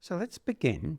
So let's begin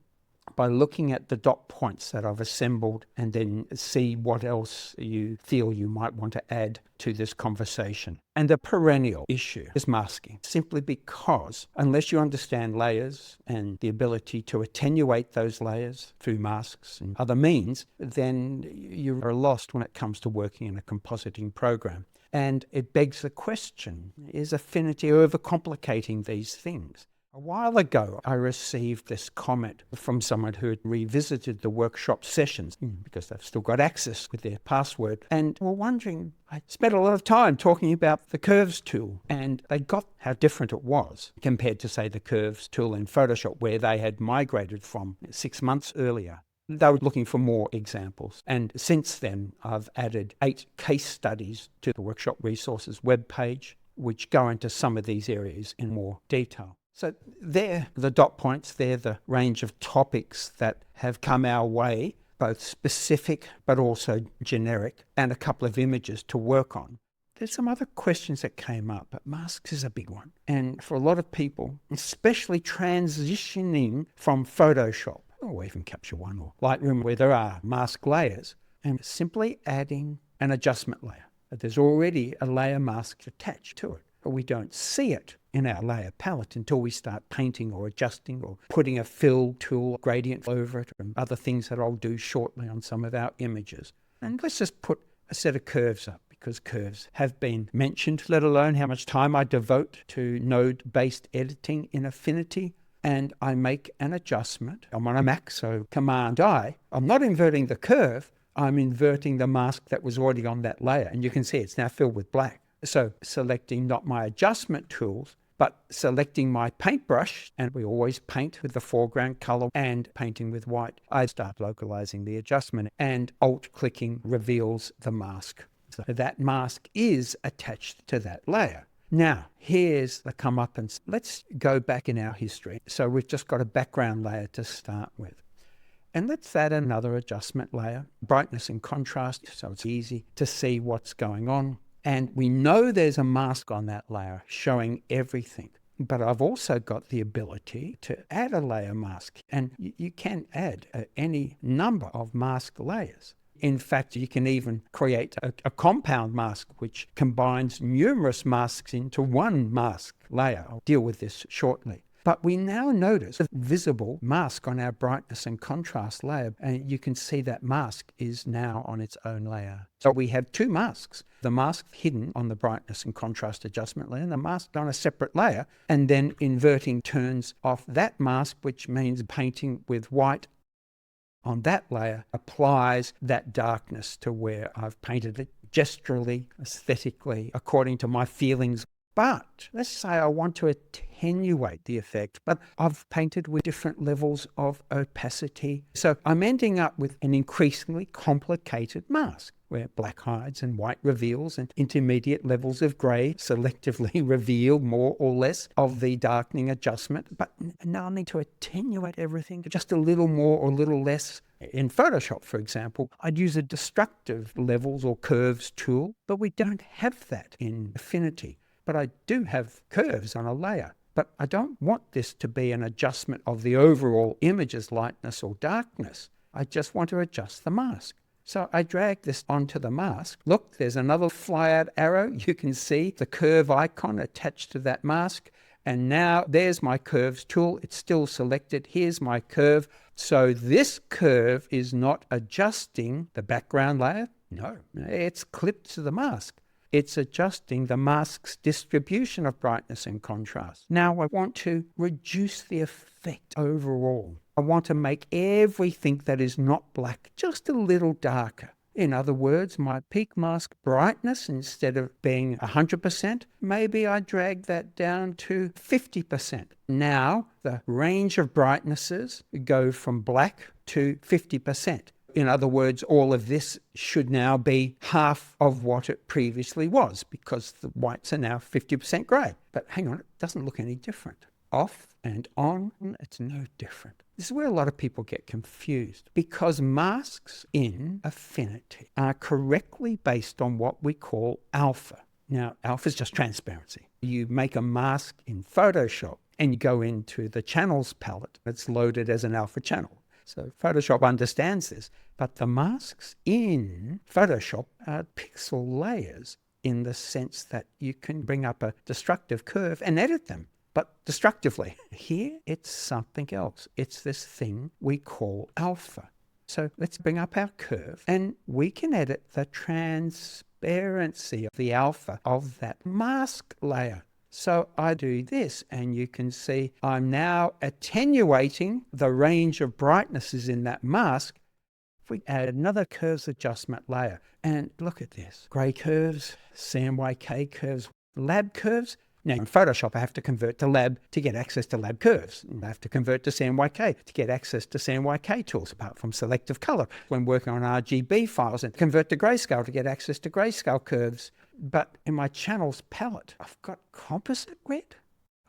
by looking at the dot points that I've assembled and then see what else you feel you might want to add to this conversation. And the perennial issue is masking, simply because unless you understand layers and the ability to attenuate those layers through masks and other means, then you are lost when it comes to working in a compositing program. And it begs the question, is Affinity overcomplicating these things? A while ago, I received this comment from someone who had revisited the workshop sessions because they've still got access with their password and were wondering, I spent a lot of time talking about the curves tool, and they got how different it was compared to, say, the curves tool in Photoshop, where they had migrated from 6 months earlier. They were looking for more examples. And since then, I've added 8 case studies to the workshop resources webpage, which go into some of these areas in more detail. So they're the dot points, they're the range of topics that have come our way, both specific but also generic, and a couple of images to work on. There's some other questions that came up, but masks is a big one. And for a lot of people, especially transitioning from Photoshop, or even Capture One or Lightroom, where there are mask layers, and simply adding an adjustment layer. There's already a layer mask attached to it, but we don't see it in our layer palette until we start painting or adjusting or putting a fill tool gradient over it and other things that I'll do shortly on some of our images. And let's just put a set of curves up, because curves have been mentioned, let alone how much time I devote to node-based editing in Affinity. And I make an adjustment. I'm on a Mac, so Command-I. I'm not inverting the curve, I'm inverting the mask that was already on that layer. And you can see it's now filled with black. So selecting not my adjustment tools, but selecting my paintbrush, and we always paint with the foreground color and painting with white. I start localizing the adjustment, and Alt-clicking reveals the mask. So that mask is attached to that layer. Now, here's the comeuppance. Let's go back in our history. So we've just got a background layer to start with. And let's add another adjustment layer, brightness and contrast, so it's easy to see what's going on. And we know there's a mask on that layer showing everything. But I've also got the ability to add a layer mask. And you can add any number of mask layers. In fact, you can even create a compound mask, which combines numerous masks into one mask layer. I'll deal with this shortly. But we now notice a visible mask on our brightness and contrast layer, and you can see that mask is now on its own layer. So we have 2 masks, the mask hidden on the brightness and contrast adjustment layer, and the mask on a separate layer, and then inverting turns off that mask, which means painting with white on that layer applies that darkness to where I've painted it gesturally, aesthetically, according to my feelings. But let's say I want to attenuate the effect, but I've painted with different levels of opacity. So I'm ending up with an increasingly complicated mask where black hides and white reveals and intermediate levels of grey selectively reveal more or less of the darkening adjustment. But now I need to attenuate everything just a little more or a little less. In Photoshop, for example, I'd use a destructive levels or curves tool, but we don't have that in Affinity. But I do have curves on a layer. But I don't want this to be an adjustment of the overall image's lightness or darkness. I just want to adjust the mask. So I drag this onto the mask. Look, there's another fly-out arrow. You can see the curve icon attached to that mask. And now there's my curves tool. It's still selected. Here's my curve. So this curve is not adjusting the background layer. No, it's clipped to the mask. It's adjusting the mask's distribution of brightness and contrast. Now I want to reduce the effect overall. I want to make everything that is not black just a little darker. In other words, my peak mask brightness, instead of being 100%, maybe I drag that down to 50%. Now the range of brightnesses go from black to 50%. In other words, all of this should now be half of what it previously was, because the whites are now 50% grey. But hang on, it doesn't look any different. Off and on, it's no different. This is where a lot of people get confused, because masks in Affinity are correctly based on what we call alpha. Now, alpha is just transparency. You make a mask in Photoshop, and you go into the channels palette. It's loaded as an alpha channel. So Photoshop understands this, but the masks in Photoshop are pixel layers in the sense that you can bring up a destructive curve and edit them, but destructively. Here, it's something else. It's this thing we call alpha. So let's bring up our curve, and we can edit the transparency of the alpha of that mask layer. So I do this, and you can see I'm now attenuating the range of brightnesses in that mask. If we add another curves adjustment layer, and look at this, gray curves, CMYK curves, lab curves. Now in Photoshop, I have to convert to lab to get access to lab curves. I have to convert to CMYK to get access to CMYK tools, apart from selective color. When working on RGB files, and convert to grayscale to get access to grayscale curves. But in my channels palette, I've got composite red.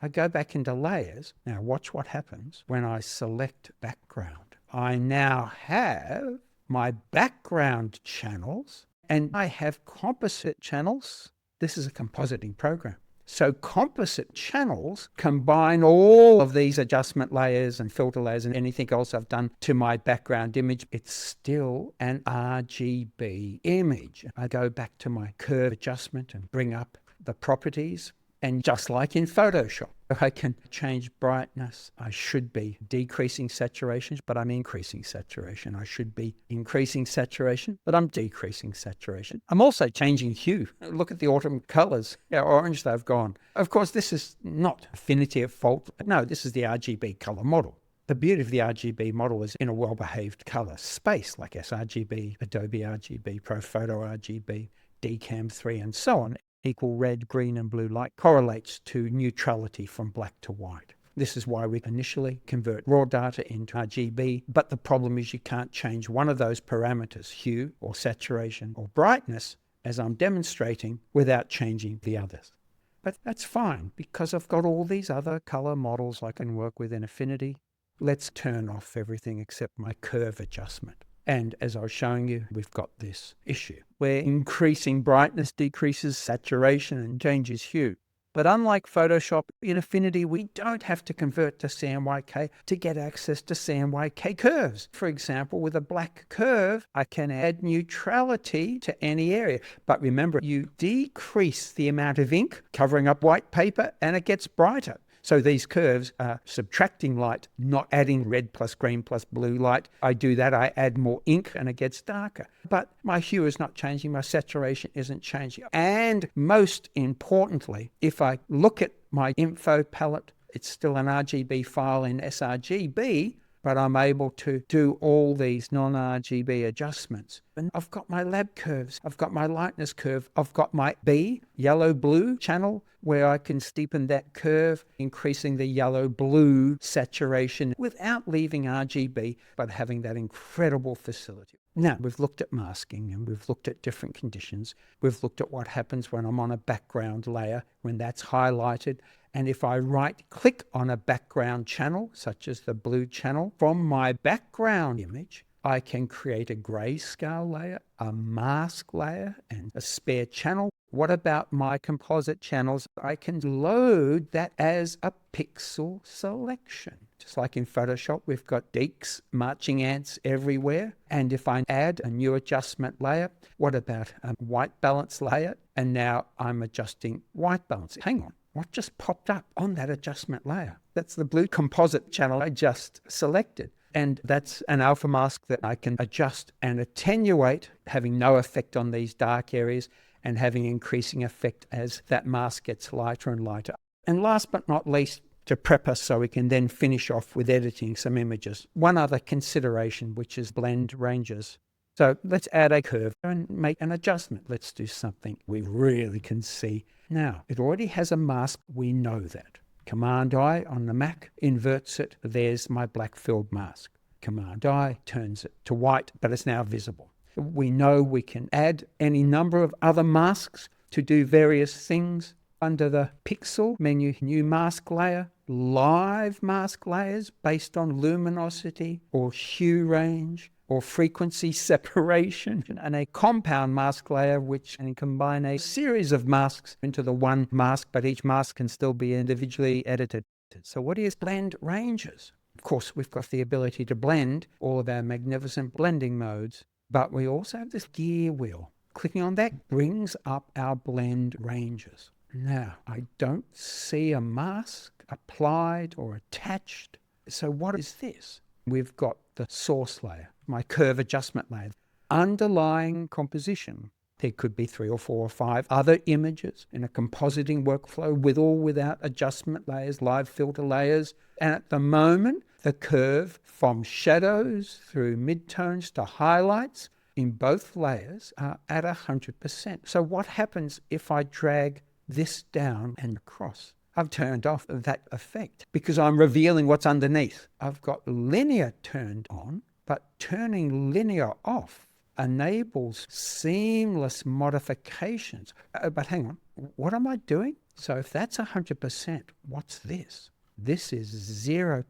I go back into layers. Now watch what happens when I select background. I now have my background channels, and I have composite channels. This is a compositing program. So composite channels combine all of these adjustment layers and filter layers and anything else I've done to my background image. It's still an RGB image. I go back to my curve adjustment and bring up the properties. And just like in Photoshop, I can change brightness. I should be decreasing saturation, but I'm increasing saturation. I should be increasing saturation, but I'm decreasing saturation. I'm also changing hue. Look at the autumn colors, how orange they've gone. Of course, this is not Affinity at fault. No, this is the RGB color model. The beauty of the RGB model is in a well-behaved color space like sRGB, Adobe RGB, ProPhoto RGB, DCAM 3, and so on. Equal red, green, and blue light correlates to neutrality from black to white. This is why we initially convert raw data into RGB, but the problem is you can't change one of those parameters, hue or saturation or brightness, as I'm demonstrating, without changing the others. But that's fine, because I've got all these other color models I can work with in Affinity. Let's turn off everything except my curve adjustment. And as I was showing you, we've got this issue where increasing brightness decreases saturation and changes hue. But unlike Photoshop, in Affinity, we don't have to convert to CMYK to get access to CMYK curves. For example, with a black curve, I can add neutrality to any area. But remember, you decrease the amount of ink covering up white paper and it gets brighter. So these curves are subtracting light, not adding red plus green plus blue light. I do that, I add more ink and it gets darker. But my hue is not changing, my saturation isn't changing. And most importantly, if I look at my info palette, it's still an RGB file in sRGB, but I'm able to do all these non-RGB adjustments. And I've got my lab curves, I've got my lightness curve, I've got my B, yellow-blue channel, where I can steepen that curve, increasing the yellow-blue saturation without leaving RGB, but having that incredible facility. Now, we've looked at masking and we've looked at different conditions. We've looked at what happens when I'm on a background layer, when that's highlighted. And if I right-click on a background channel, such as the blue channel, from my background image, I can create a grayscale layer, a mask layer, and a spare channel. What about my composite channels? I can load that as a pixel selection. Just like in Photoshop, we've got deeks, marching ants everywhere. And if I add a new adjustment layer, what about a white balance layer? And now I'm adjusting white balance. Hang on. What just popped up on that adjustment layer? That's the blue composite channel I just selected. And that's an alpha mask that I can adjust and attenuate, having no effect on these dark areas and having increasing effect as that mask gets lighter and lighter. And last but not least, to prep us so we can then finish off with editing some images, one other consideration, which is blend ranges. So let's add a curve and make an adjustment. Let's do something we really can see. Now, it already has a mask. We know that. Command-I on the Mac inverts it. There's my black filled mask. Command-I turns it to white, but it's now visible. We know we can add any number of other masks to do various things. Under the Pixel menu, new mask layer, live mask layers based on luminosity or hue range or frequency separation, and a compound mask layer which can combine a series of masks into the one mask, but each mask can still be individually edited. selected. So what is blend ranges? Of course, we've got the ability to blend all of our magnificent blending modes, but we also have this gear wheel. Clicking on that brings up our blend ranges. Now, I don't see a mask applied or attached. So what is this? We've got the source layer, my curve adjustment layer, underlying composition. There could be 3 or 4 or 5 other images in a compositing workflow with or without adjustment layers, live filter layers. And at the moment, the curve from shadows through midtones to highlights in both layers are at 100%. So what happens if I drag this down and across? I've turned off that effect because I'm revealing what's underneath. I've got linear turned on, but turning linear off enables seamless modifications. But hang on, what am I doing? So if that's 100%, what's this? This is 0%.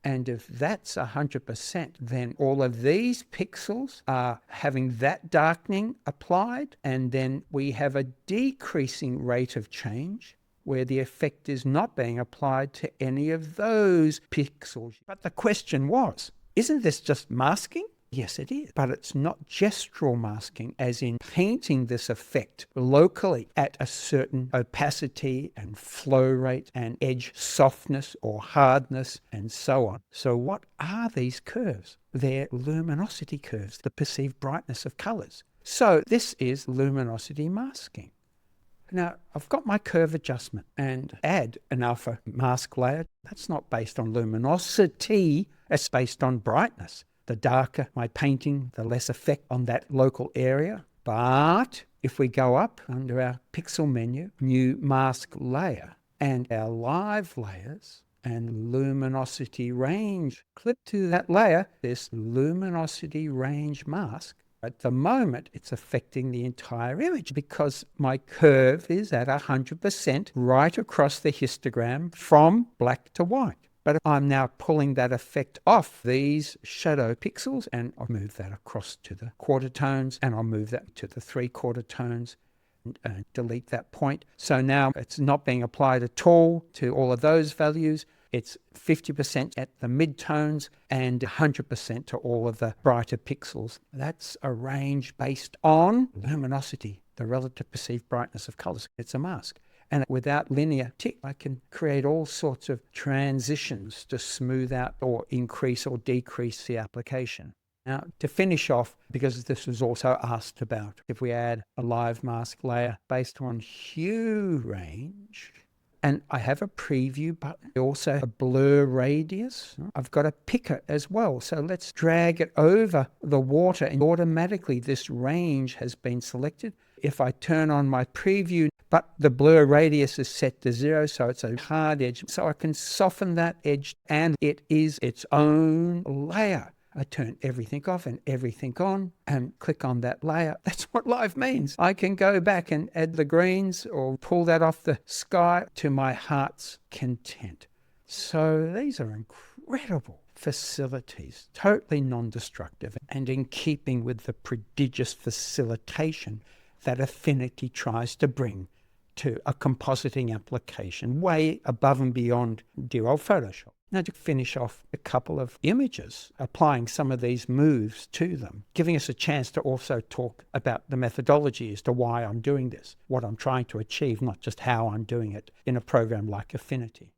And if that's 100%, then all of these pixels are having that darkening applied, and then we have a decreasing rate of change where the effect is not being applied to any of those pixels. But the question was, isn't this just masking? Yes, it is. But it's not gestural masking, as in painting this effect locally at a certain opacity and flow rate and edge softness or hardness and so on. So what are these curves? They're luminosity curves, the perceived brightness of colors. So this is luminosity masking. Now, I've got my curve adjustment and add an alpha mask layer. That's not based on luminosity, it's based on brightness. The darker my painting, the less effect on that local area. But if we go up under our pixel menu, new mask layer, and our live layers and luminosity range, click to that layer, this luminosity range mask. At the moment, it's affecting the entire image because my curve is at 100% right across the histogram from black to white. But I'm now pulling that effect off these shadow pixels, and I'll move that across to the quarter tones, and I'll move that to the 3/4 tones, and delete that point. So now it's not being applied at all to all of those values. It's 50% at the midtones and 100% to all of the brighter pixels. That's a range based on luminosity, the relative perceived brightness of colors. It's a mask. And without linear tick, I can create all sorts of transitions to smooth out or increase or decrease the application. Now, to finish off, because this was also asked about, if we add a live mask layer based on hue range, and I have a preview button, also a blur radius. I've got a picker as well. So let's drag it over the water, and automatically this range has been selected. If I turn on my preview, but the blur radius is set to 0, so it's a hard edge. So I can soften that edge, and it is its own layer. I turn everything off and everything on and click on that layer. That's what live means. I can go back and add the greens or pull that off the sky to my heart's content. So these are incredible facilities, totally non-destructive and in keeping with the prodigious facilitation that Affinity tries to bring to a compositing application, way above and beyond dear old Photoshop. Now, to finish off a couple of images, applying some of these moves to them, giving us a chance to also talk about the methodology as to why I'm doing this, what I'm trying to achieve, not just how I'm doing it in a program like Affinity.